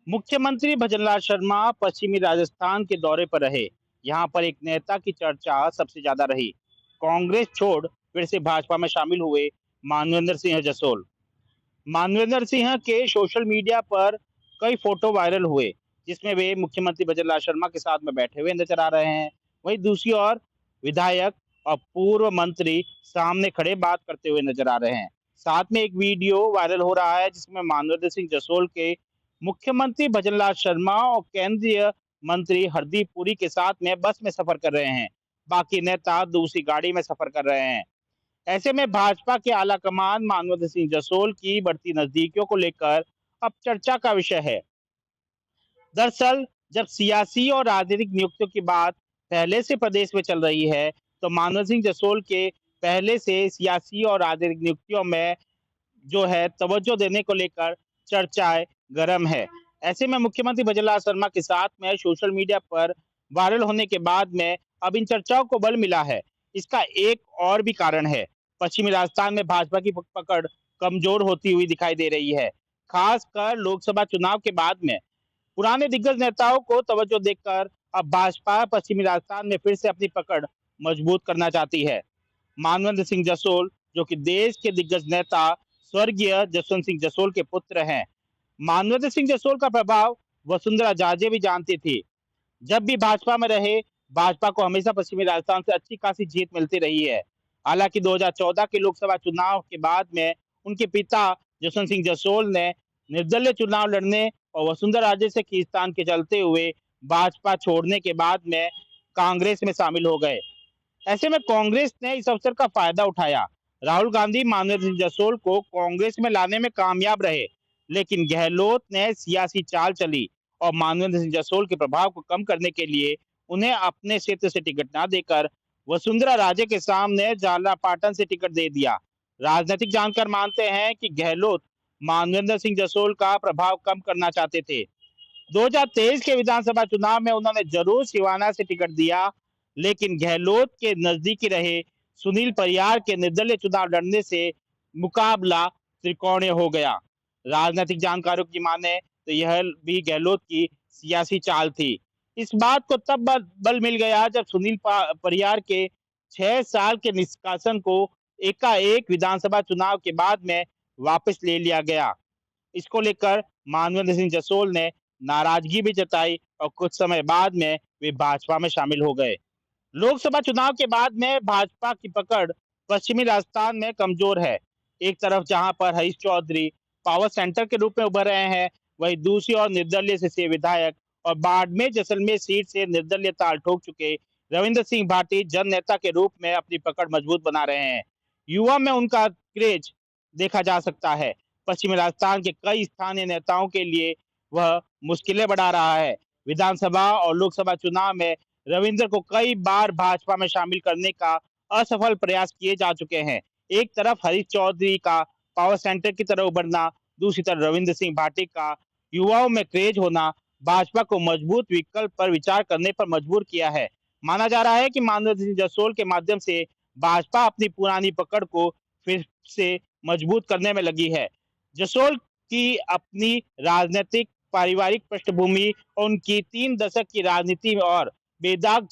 मुख्यमंत्री भजनलाल शर्मा पश्चिमी राजस्थान के दौरे पर रहे। यहाँ पर एक नेता की चर्चा सबसे ज्यादा रही। कांग्रेस छोड़ फिर से भाजपा में शामिल हुए मानवेंद्र सिंह जसोल। मानवेंद्र सिंह के सोशल मीडिया पर कई फोटो वायरल हुए, जिसमें वे मुख्यमंत्री भजनलाल शर्मा के साथ में बैठे हुए नजर आ रहे हैं। वहीं दूसरी ओर विधायक और पूर्व मंत्री सामने खड़े बात करते हुए नजर आ रहे हैं। साथ में एक वीडियो वायरल हो रहा है, जिसमें मानवेंद्र सिंह जसोल के मुख्यमंत्री भजनलाल शर्मा और केंद्रीय मंत्री हरदीप पुरी के साथ में बस में सफर कर रहे हैं। बाकी नेता दूसरी गाड़ी में सफर कर रहे हैं। ऐसे में भाजपा के आला कमान मानवेंद्र सिंह जसोल की बढ़ती नजदीकियों को लेकर अब चर्चा का विषय है। दरअसल जब सियासी और राजनीतिक नियुक्तियों की बात पहले से प्रदेश में चल रही है, तो मानवेंद्र सिंह जसोल के पहले से सियासी और राजनीतिक नियुक्तियों में जो है तवज्जो देने को लेकर चर्चाएं गर्म है। ऐसे में मुख्यमंत्री भजनलाल शर्मा के साथ में सोशल मीडिया पर वायरल होने के बाद में अब इन चर्चाओं को बल मिला है। इसका एक और भी कारण है। पश्चिमी राजस्थान में भाजपा की पकड़ कमजोर होती हुई दिखाई दे रही है। खासकर लोकसभा चुनाव के बाद में पुराने दिग्गज नेताओं को तवज्जो देकर अब भाजपा पश्चिमी राजस्थान में फिर से अपनी पकड़ मजबूत करना चाहती है। मानवेंद्र सिंह जसोल, जो कि देश के दिग्गज नेता स्वर्गीय जसवंत सिंह जसोल के पुत्र हैं। मानवेंद्र सिंह जसोल का प्रभाव वसुंधरा राजे भी जानती थी। जब भी भाजपा में रहे, भाजपा को हमेशा पश्चिमी राजस्थान से अच्छी खासी जीत मिलती रही है। हालांकि 2014 के लोकसभा चुनाव के बाद में उनके पिता जसवंत सिंह जसोल ने निर्दलीय चुनाव लड़ने और वसुंधरा राजे से खींचतान के चलते हुए भाजपा छोड़ने के बाद में कांग्रेस में शामिल हो गए। ऐसे में कांग्रेस ने इस अवसर का फायदा उठाया। राहुल गांधी मानवेंद्र सिंह जसोल को कांग्रेस में लाने में कामयाब रहे, लेकिन गहलोत ने सियासी चाल चली और मानवेंद्र सिंह जसोल के प्रभाव को कम करने के लिए उन्हें अपने क्षेत्र से टिकट न देकर वसुंधरा राजे के सामने झालरापाटन से टिकट दे दिया। राजनीतिक जानकार मानते हैं कि गहलोत मानवेंद्र सिंह जसोल का प्रभाव कम करना चाहते थे। 2023 के विधानसभा चुनाव में उन्होंने जरूर सिवाना से टिकट दिया, लेकिन गहलोत के नजदीकी रहे सुनील परियार के निर्दलीय चुनाव लड़ने से मुकाबला त्रिकोणीय हो गया। राजनीतिक जानकारों की माने तो यह भी गहलोत की सियासी चाल थी। इस बात को तब बल मिल गया जब सुनील परियार के 6 साल के निष्कासन को एकाएक विधानसभा चुनाव के बाद में वापस ले लिया गया। इसको लेकर मानवेंद्र सिंह जसोल ने नाराजगी भी जताई और कुछ समय बाद में वे भाजपा में शामिल हो गए। लोकसभा चुनाव के बाद में भाजपा की पकड़ पश्चिमी राजस्थान में कमजोर है। एक तरफ जहां पर हरीश चौधरी पावर सेंटर के रूप में उभर रहे हैं, वहीं दूसरी ओर निर्दलीय से विधायक और बाड़मेर जैसलमेर सीट से निर्दलीय ताल ठोक चुके रविंद्र सिंह भाटी जन नेता के रूप में अपनी पकड़ मजबूत बना रहे हैं। युवा में उनका क्रेज देखा जा सकता है। पश्चिमी राजस्थान के कई स्थानीय नेताओं के लिए वह मुश्किलें बढ़ा रहा है। विधानसभा और लोकसभा चुनाव में रविंद्र को कई बार भाजपा में शामिल करने का असफल प्रयास किए जा चुके हैं। एक तरफ हरीश चौधरी का पावर सेंटर की तरह उभरना, दूसरी तरफ रविंद्र सिंह भाटी का युवाओं में क्रेज होना भाजपा को मजबूत विकल्प पर विचार करने पर मजबूर किया है। माना जा रहा है कि मानवेंद्र सिंह जसोल के माध्यम से भाजपा अपनी पुरानी पकड़ को फिर से मजबूत करने में लगी है। जसोल की अपनी राजनीतिक पारिवारिक पृष्ठभूमि और उनकी 3 दशक की राजनीति और बेदाग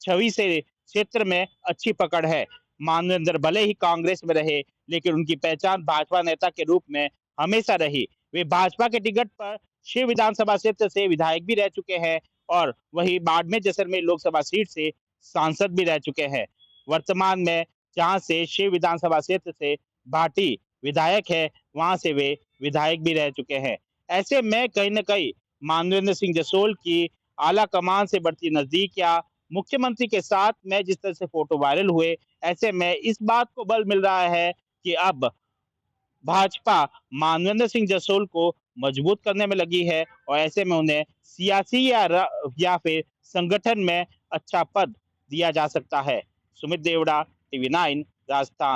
छवि से क्षेत्र में अच्छी पकड़ है। मानवेंद्र भले ही कांग्रेस में रहे, लेकिन उनकी पहचान भाजपा नेता के रूप में हमेशा रही। वे भाजपा के टिकट पर शिव विधानसभा क्षेत्र से विधायक भी रह चुके हैं और वही बाड़मेर जैसलमेर लोकसभा सीट से सांसद भी रह चुके हैं। वर्तमान में जहां से शिव विधानसभा क्षेत्र से भाटी विधायक है, वहां से वे विधायक भी रह चुके हैं। ऐसे में कहीं न कहीं मानवेंद्र सिंह जसोल की आला कमान से बढ़ती नजदीक या मुख्यमंत्री के साथ में जिस तरह से फोटो वायरल हुए, ऐसे में इस बात को बल मिल रहा है कि अब भाजपा मानवेंद्र सिंह जसोल को मजबूत करने में लगी है और ऐसे में उन्हें सियासी या फिर संगठन में अच्छा पद दिया जा सकता है। सुमित देवड़ा, टीवी 9 राजस्थान।